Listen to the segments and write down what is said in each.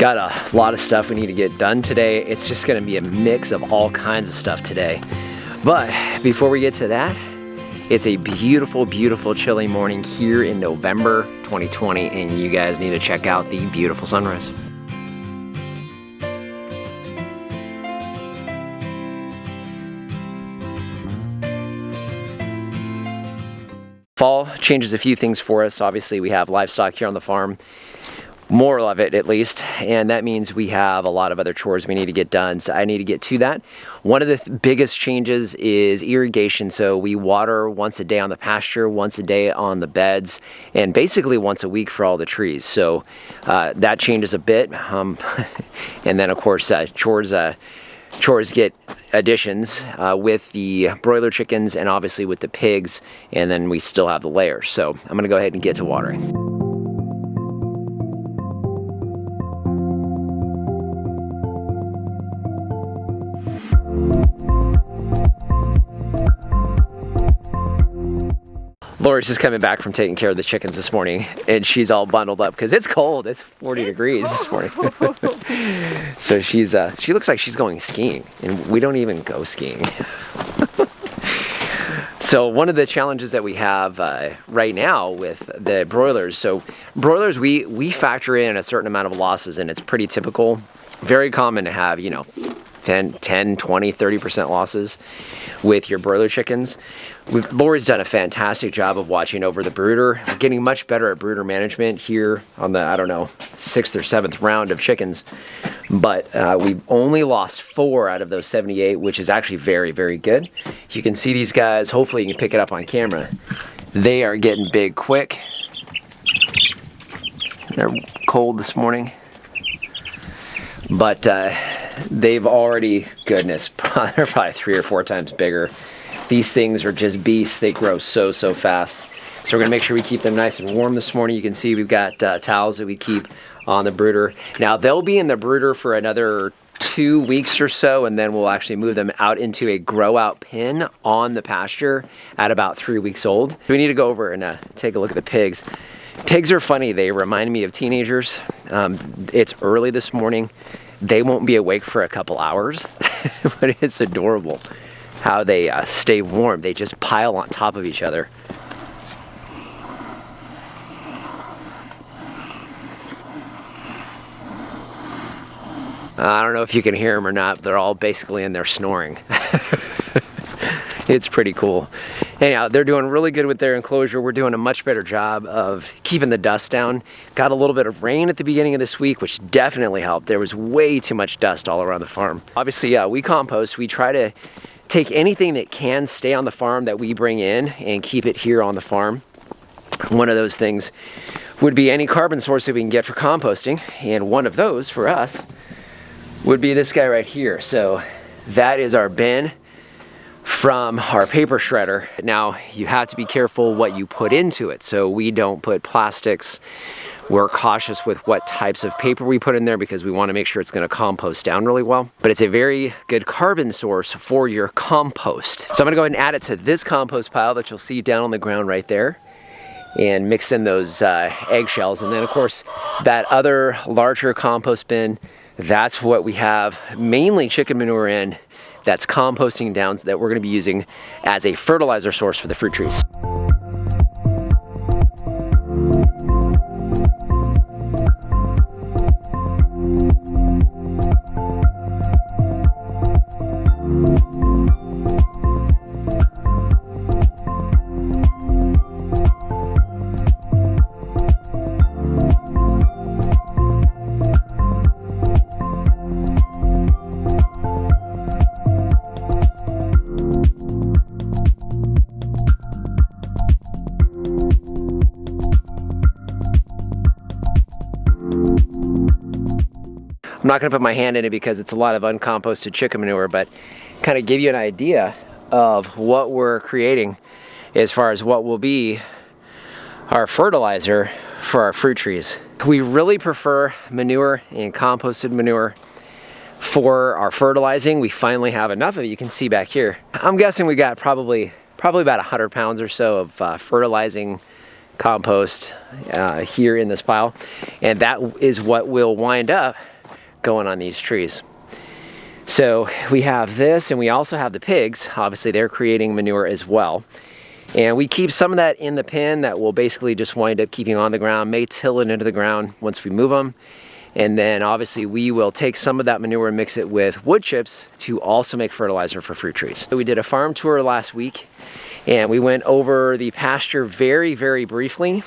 Got a lot of stuff we need to get done today. It's just gonna be a mix of all kinds of stuff today. But before we get to that, it's a beautiful, beautiful chilly morning here in November 2020, and you guys need to check out the beautiful sunrise. Fall changes a few things for us. Obviously, we have livestock here on the farm, more of it at least, and that means we have a lot of other chores we need to get done, so I need to get to that. One of the biggest changes is irrigation. So we water once a day on the pasture, once a day on the beds, and basically once a week for all the trees. So that changes a bit. And then of course chores get additions with the broiler chickens and obviously with the pigs, and then we still have the layers. So I'm gonna go ahead and get to watering. Lori's just coming back from taking care of the chickens this morning, and she's all bundled up because it's cold. It's 40 degrees this morning. So she looks like she's going skiing, and we don't even go skiing. So one of the challenges that we have right now with the broilers, so broilers, we factor in a certain amount of losses, and it's pretty typical. Very common to have, 10, 20, 30% losses with your broiler chickens. Lori's done a fantastic job of watching over the brooder. We're getting much better at brooder management here on the, 6th or 7th round of chickens. But we've only lost 4 out of those 78, which is actually very, very good. You can see these guys, hopefully you can pick it up on camera. They are getting big quick. They're cold this morning. But they've already, goodness, they're probably 3 or 4 times bigger. These things are just beasts. They grow so fast. So we're gonna make sure we keep them nice and warm this morning. You can see we've got towels that we keep on the brooder. Now they'll be in the brooder for another 2 weeks or so, and then we'll actually move them out into a grow out pen on the pasture at about 3 weeks old. We need to go over and take a look at the pigs. Pigs are funny. They remind me of teenagers. It's early this morning. They won't be awake for a couple hours, but it's adorable how they stay warm. They just pile on top of each other. I don't know if you can hear them or not. They're all basically in there snoring. It's pretty cool. Anyhow, they're doing really good with their enclosure. We're doing a much better job of keeping the dust down. Got a little bit of rain at the beginning of this week, which definitely helped. There was way too much dust all around the farm. Obviously, we compost. We try to take anything that can stay on the farm that we bring in and keep it here on the farm. One of those things would be any carbon source that we can get for composting. And one of those for us would be this guy right here. So that is our bin from our paper shredder. Now you have to be careful what you put into it. So we don't put plastics. We're cautious with what types of paper we put in there because we want to make sure it's going to compost down really well. But it's a very good carbon source for your compost. So I'm going to go ahead and add it to this compost pile that you'll see down on the ground right there, and mix in those eggshells. And then of course that other larger compost bin, that's what we have mainly chicken manure in. That's composting down, that we're going to be using as a fertilizer source for the fruit trees. I'm not going to put my hand in it because it's a lot of uncomposted chicken manure, but kind of give you an idea of what we're creating as far as what will be our fertilizer for our fruit trees. We really prefer manure and composted manure for our fertilizing. We finally have enough of it. You can see back here. I'm guessing we got probably about 100 pounds or so of fertilizing compost here in this pile, and that is what will wind up going on these trees. So we have this, and we also have the pigs. Obviously they're creating manure as well, and we keep some of that in the pen that will basically just wind up keeping on the ground, may till it into the ground once we move them. And then obviously we will take some of that manure and mix it with wood chips to also make fertilizer for fruit trees. So we did a farm tour last week, and we went over the pasture very, very briefly.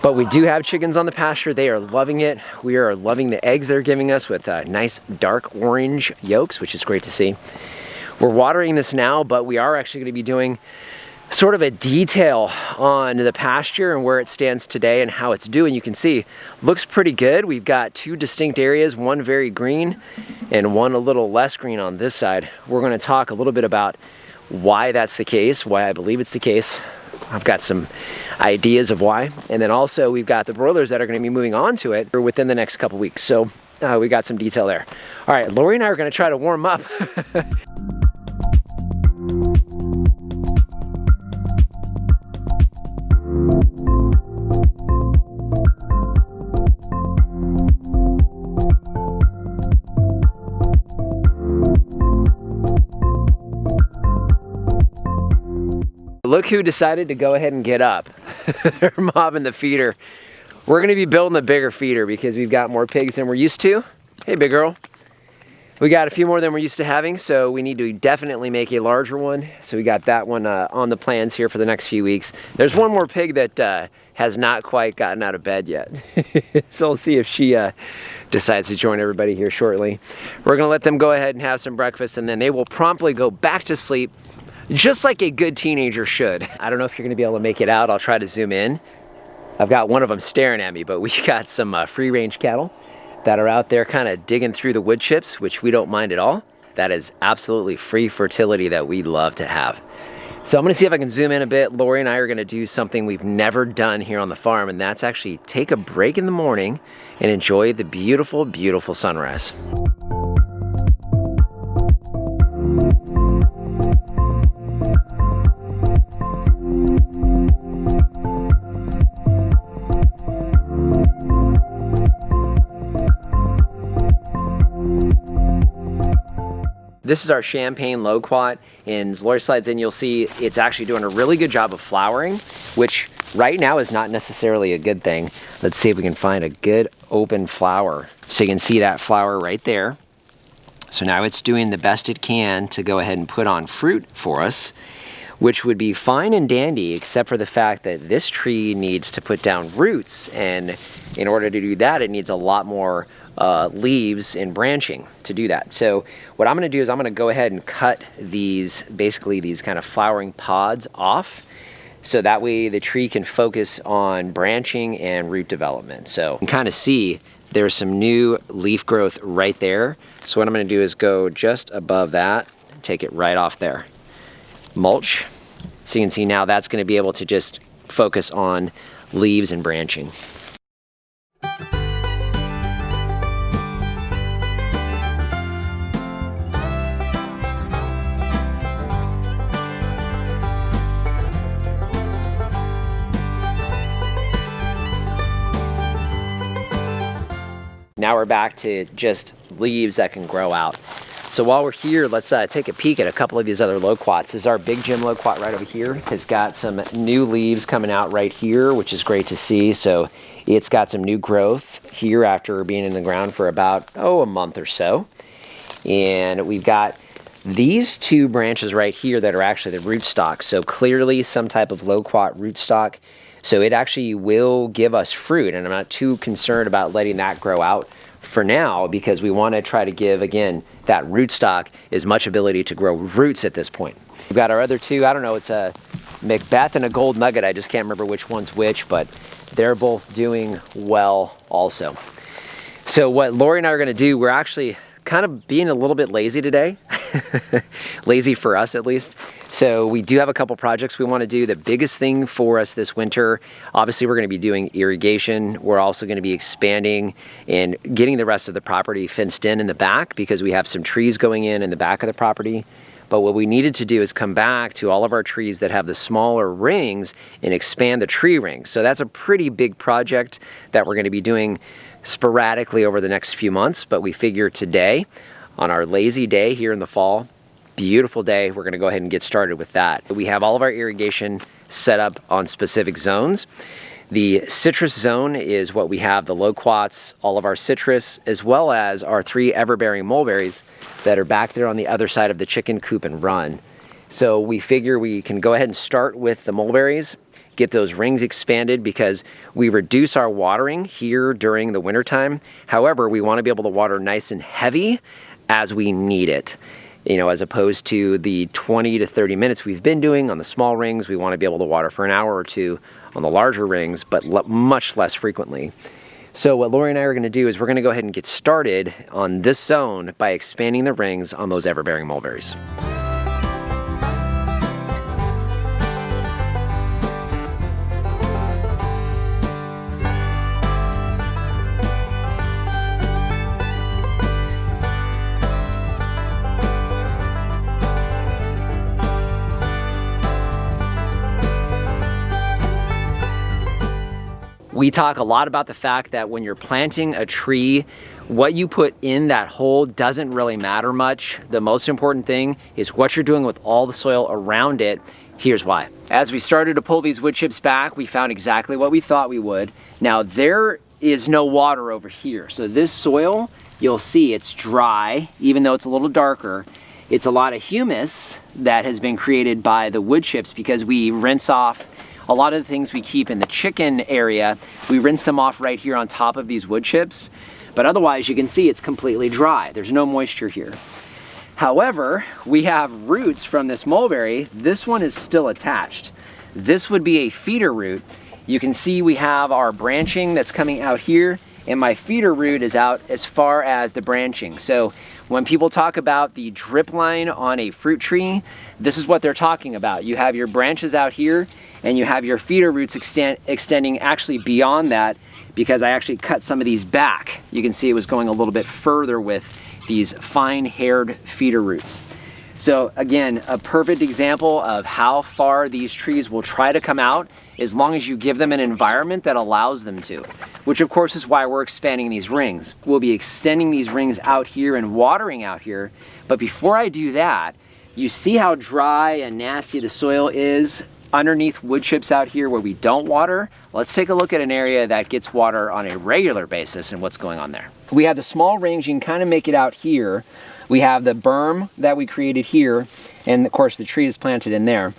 But we do have chickens on the pasture. They are loving it. We are loving the eggs they're giving us with nice dark orange yolks, which is great to see. We're watering this now, but we are actually going to be doing sort of a detail on the pasture and where it stands today and how it's doing. You can see, looks pretty good. We've got two distinct areas, one very green and one a little less green on this side. We're going to talk a little bit about why that's the case, why I believe it's the case. I've got some ideas of why. And then also we've got the broilers that are going to be moving on to it within the next couple weeks. So we got some detail there. All right, Lori and I are going to try to warm up. Look who decided to go ahead and get up. They're mobbing the feeder. We're gonna be building a bigger feeder because we've got more pigs than we're used to. Hey, big girl. We got a few more than we're used to having, so we need to definitely make a larger one. So we got that one on the plans here for the next few weeks. There's one more pig that has not quite gotten out of bed yet. So we'll see if she decides to join everybody here shortly. We're gonna let them go ahead and have some breakfast, and then they will promptly go back to sleep, just like a good teenager should. I don't know if you're gonna be able to make it out. I'll try to zoom in. I've got one of them staring at me, but we got some free range cattle that are out there kind of digging through the wood chips, which we don't mind at all. That is absolutely free fertility that we love to have. So I'm gonna see if I can zoom in a bit. Lori and I are gonna do something we've never done here on the farm, and that's actually take a break in the morning and enjoy the beautiful, beautiful sunrise. This is our champagne loquat, and as Lori slides in, you'll see it's actually doing a really good job of flowering, which right now is not necessarily a good thing. Let's see if we can find a good open flower. So you can see that flower right there. So now it's doing the best it can to go ahead and put on fruit for us, which would be fine and dandy, except for the fact that this tree needs to put down roots, and in order to do that, it needs a lot more leaves and branching to do that. So what I'm going to do is I'm going to go ahead and cut these, basically these kind of flowering pods off, so that way the tree can focus on branching and root development. So you can kind of see there's some new leaf growth right there. So what I'm going to do is go just above that and take it right off there. Mulch. So you can see now that's going to be able to just focus on leaves and branching. Now we're back to just leaves that can grow out. So while we're here, let's take a peek at a couple of these other loquats. This is our big Jim loquat right over here. Has got some new leaves coming out right here, which is great to see. So it's got some new growth here after being in the ground for about, a month or so. And we've got these two branches right here that are actually the rootstock. So clearly some type of loquat rootstock. So it actually will give us fruit, and I'm not too concerned about letting that grow out for now, because we want to try to give, again, that rootstock as much ability to grow roots at this point. We've got our other two, I don't know, it's a Macbeth and a Gold Nugget, I just can't remember which one's which, but they're both doing well also. So what Lori and I are going to do, we're actually kind of being a little bit lazy today. Lazy for us, at least. So we do have a couple projects we want to do. The biggest thing for us this winter, obviously we're going to be doing irrigation. We're also going to be expanding and getting the rest of the property fenced in the back, because we have some trees going in the back of the property. But what we needed to do is come back to all of our trees that have the smaller rings and expand the tree rings. So that's a pretty big project that we're going to be doing sporadically over the next few months. But we figure today, on our lazy day here in the fall, beautiful day, we're going to go ahead and get started with that. We have all of our irrigation set up on specific zones. The citrus zone is what we have, the loquats, all of our citrus, as well as our 3 ever-bearing mulberries that are back there on the other side of the chicken coop and run. So we figure we can go ahead and start with the mulberries, get those rings expanded because we reduce our watering here during the wintertime. However, we want to be able to water nice and heavy as we need it. You know, as opposed to the 20 to 30 minutes we've been doing on the small rings, we want to be able to water for an hour or two on the larger rings, but much less frequently. So what Lori and I are going to do is we're going to go ahead and get started on this zone by expanding the rings on those ever-bearing mulberries. We talk a lot about the fact that when you're planting a tree, what you put in that hole doesn't really matter much. The most important thing is what you're doing with all the soil around it. Here's why. As we started to pull these wood chips back, we found exactly what we thought we would. Now there is no water over here. So this soil, you'll see it's dry, even though it's a little darker. It's a lot of humus that has been created by the wood chips because we rinse off a lot of the things we keep in the chicken area. We rinse them off right here on top of these wood chips. But otherwise, you can see it's completely dry. There's no moisture here. However, we have roots from this mulberry. This one is still attached. This would be a feeder root. You can see we have our branching that's coming out here, and my feeder root is out as far as the branching. So when people talk about the drip line on a fruit tree, this is what they're talking about. You have your branches out here, and you have your feeder roots extending actually beyond that, because I actually cut some of these back. You can see it was going a little bit further with these fine-haired feeder roots. So again, a perfect example of how far these trees will try to come out as long as you give them an environment that allows them to, which of course is why we're expanding these rings. We'll be extending these rings out here and watering out here. But before I do that, you see how dry and nasty the soil is underneath wood chips out here where we don't water. Let's take a look at an area that gets water on a regular basis and what's going on there. We have the small rings, you can kind of make it out here. We have the berm that we created here, and of course the tree is planted in there.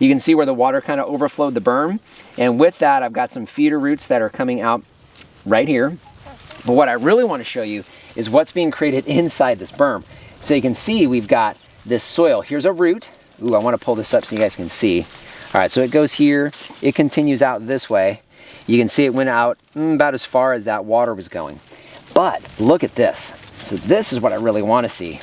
You can see where the water kind of overflowed the berm, and with that I've got some feeder roots that are coming out right here. But what I really want to show you is what's being created inside this berm. So you can see we've got this soil. Here's a root. Ooh, I want to pull this up so you guys can see. All right, so it goes here, it continues out this way. You can see it went out about as far as that water was going. But look at this. So this is what I really want to see.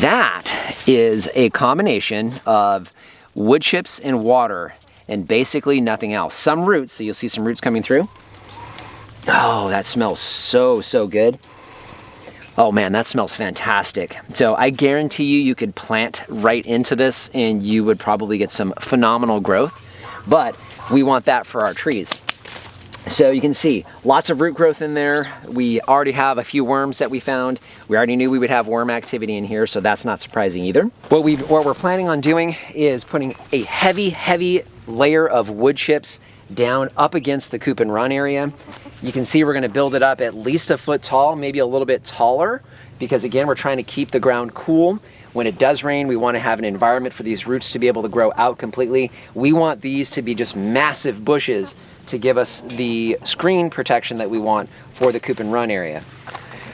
That is a combination of wood chips and water and basically nothing else. Some roots, so you'll see some roots coming through. Oh, that smells so, so good. Oh man, that smells fantastic. So I guarantee you could plant right into this and you would probably get some phenomenal growth, but we want that for our trees. So you can see lots of root growth in there. We already have a few worms that we found. We already knew we would have worm activity in here, so that's not surprising either. What we're planning on doing is putting a heavy layer of wood chips down up against the coop and run area. You can see we're going to build it up at least a foot tall, maybe a little bit taller, because again, we're trying to keep the ground cool. When it does rain, we want to have an environment for these roots to be able to grow out completely. We want these to be just massive bushes to give us the screen protection that we want for the coop and run area.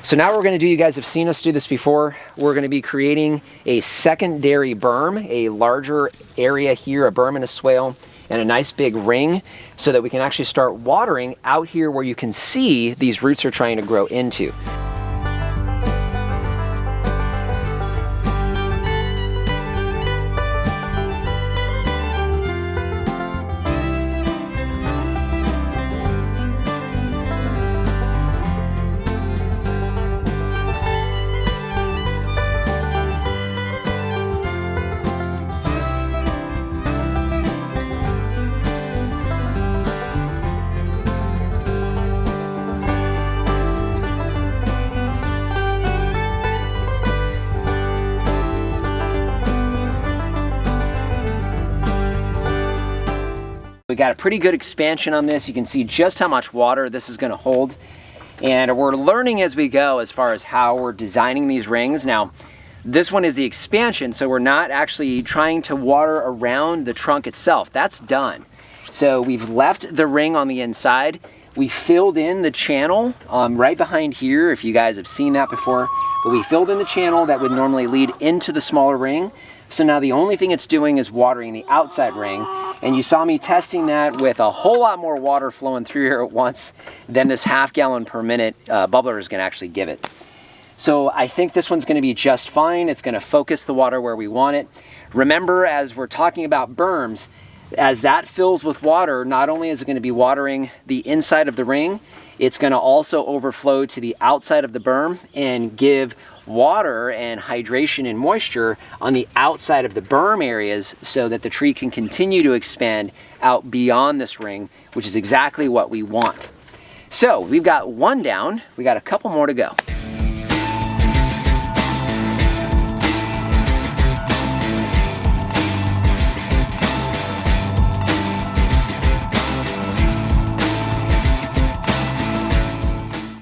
So now what we're going to do, you guys have seen us do this before, we're going to be creating a secondary berm, a larger area here, a berm and a swale, and a nice big ring so that we can actually start watering out here where you can see these roots are trying to grow into. We got a pretty good expansion on this. You can see just how much water this is gonna hold. And we're learning as we go as far as how we're designing these rings. Now, this one is the expansion, so we're not actually trying to water around the trunk itself. That's done. So we've left the ring on the inside. We filled in the channel right behind here, if you guys have seen that before. But we filled in the channel that would normally lead into the smaller ring. So now the only thing it's doing is watering the outside ring. And you saw me testing that with a whole lot more water flowing through here at once than this ½ gallon per minute bubbler is gonna actually give it. So I think this one's gonna be just fine. It's gonna focus the water where we want it. Remember, as we're talking about berms, as that fills with water, not only is it gonna be watering the inside of the ring, it's gonna also overflow to the outside of the berm and give water and hydration and moisture on the outside of the berm areas so that the tree can continue to expand out beyond this ring, which is exactly what we want. So we've got one down, we got a couple more to go.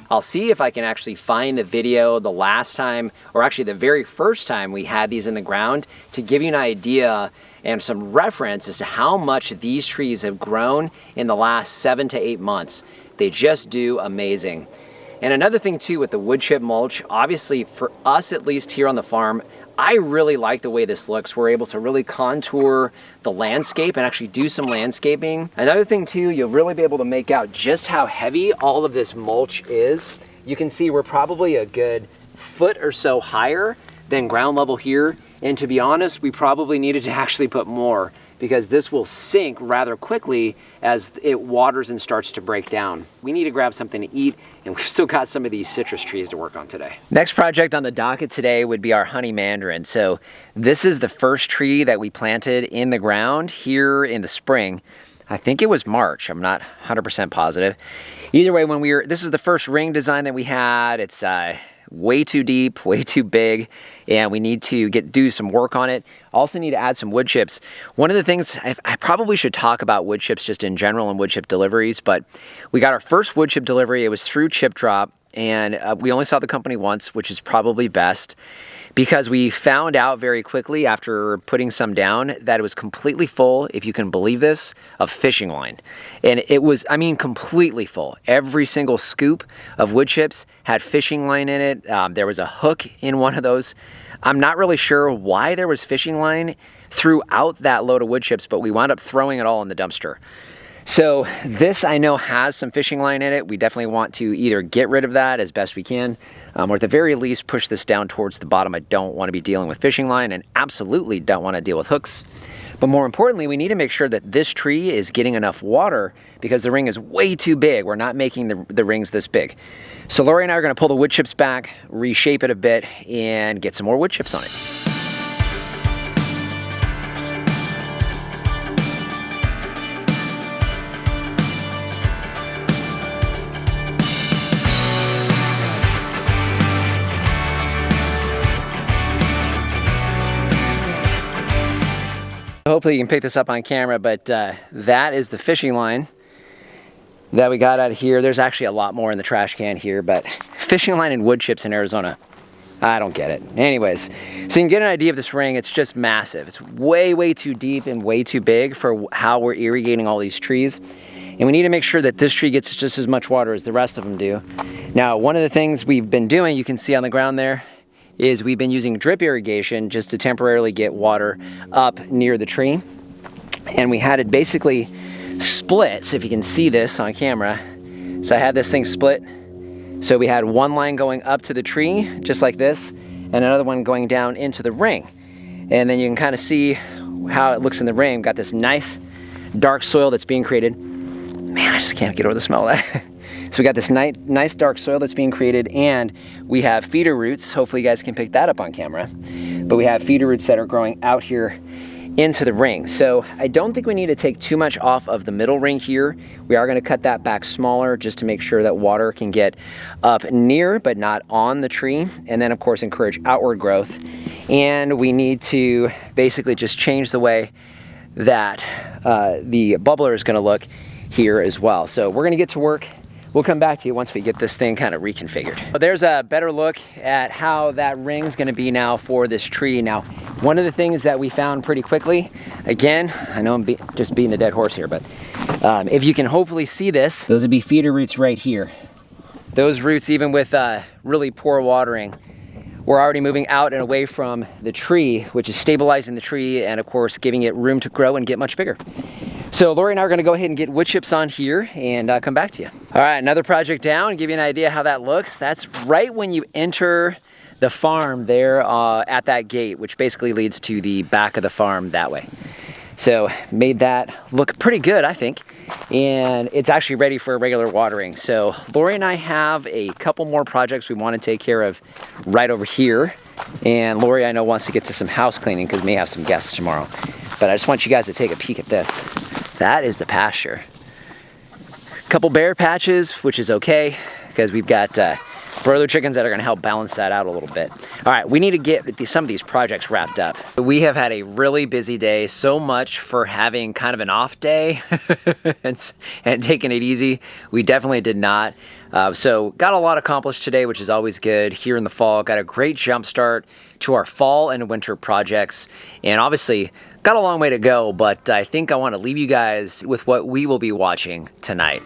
I'll see if I can actually find the video the last time, or actually the very first time we had these in the ground, to give you an idea and some reference as to how much these trees have grown in the last 7 to 8 months. They just do amazing. And another thing too with the wood chip mulch, obviously for us at least here on the farm, I really like the way this looks. We're able to really contour the landscape and actually do some landscaping. Another thing too, you'll really be able to make out just how heavy all of this mulch is. You can see we're probably a good foot or so higher than ground level here. And to be honest, we probably needed to actually put more because this will sink rather quickly as it waters and starts to break down. We need to grab something to eat, and we've still got some of these citrus trees to work on today. Next project on the docket today would be our honey mandarin. So this is the first tree that we planted in the ground here in the spring. I think it was March, I'm not 100% positive. Either way, this is the first ring design that we had. It's way too deep, way too big, and we need to do some work on it. Also need to add some wood chips. One of the things, I probably should talk about wood chips just in general and wood chip deliveries, but we got our first wood chip delivery. It was through Chip Drop, and we only saw the company once, which is probably best, because we found out very quickly after putting some down that it was completely full, if you can believe this, of fishing line. And it was, I mean, completely full. Every single scoop of wood chips had fishing line in it. There was a hook in one of those. I'm not really sure why there was fishing line throughout that load of wood chips, but we wound up throwing it all in the dumpster. So this I know has some fishing line in it. We definitely want to either get rid of that as best we can, or at the very least push this down towards the bottom. I don't want to be dealing with fishing line and absolutely don't want to deal with hooks. But more importantly, we need to make sure that this tree is getting enough water because the ring is way too big. We're not making the rings this big. So Lori and I are going to pull the wood chips back, reshape it a bit, and get some more wood chips on it. Hopefully you can pick this up on camera, but that is the fishing line that we got out of here. There's actually a lot more in the trash can here, but fishing line and wood chips in Arizona, I don't get it. Anyways, so you can get an idea of this ring. It's just massive. It's way, way too deep and way too big for how we're irrigating all these trees. And we need to make sure that this tree gets just as much water as the rest of them do. Now, one of the things we've been doing, you can see on the ground there, is we've been using drip irrigation just to temporarily get water up near the tree. And we had it basically split, so if you can see this on camera. So I had this thing split. So we had one line going up to the tree, just like this, and another one going down into the ring. And then you can kind of see how it looks in the ring. Got this nice dark soil that's being created. Man, I just can't get over the smell of that. So we got this nice dark soil that's being created, and we have feeder roots. Hopefully you guys can pick that up on camera. But we have feeder roots that are growing out here into the ring. So I don't think we need to take too much off of the middle ring here. We are going to cut that back smaller just to make sure that water can get up near but not on the tree, and then of course encourage outward growth. And we need to basically just change the way that the bubbler is gonna look here as well. So we're gonna get to work. We'll come back to you once we get this thing kind of reconfigured. There's a better look at how that ring's gonna be now for this tree. Now, one of the things that we found pretty quickly, again, I know I'm just beating a dead horse here, but if you can hopefully see this, those would be feeder roots right here. Those roots, even with really poor watering, we're already moving out and away from the tree, which is stabilizing the tree and of course giving it room to grow and get much bigger. So Lori and I are gonna go ahead and get wood chips on here and come back to you. All right, another project down, give you an idea how that looks. That's right when you enter the farm there at that gate, which basically leads to the back of the farm that way. So made that look pretty good, I think. And it's actually ready for regular watering. So Lori and I have a couple more projects we want to take care of right over here. And Lori, I know, wants to get to some house cleaning because we may have some guests tomorrow. But I just want you guys to take a peek at this. That is the pasture. Couple bare patches, which is okay because we've got broiler chickens that are gonna help balance that out a little bit. All right, we need to get some of these projects wrapped up. We have had a really busy day, so much for having kind of an off day and taking it easy. We definitely did not. So got a lot accomplished today, which is always good here in the fall. Got a great jump start to our fall and winter projects. And obviously got a long way to go, but I think I wanna leave you guys with what we will be watching tonight.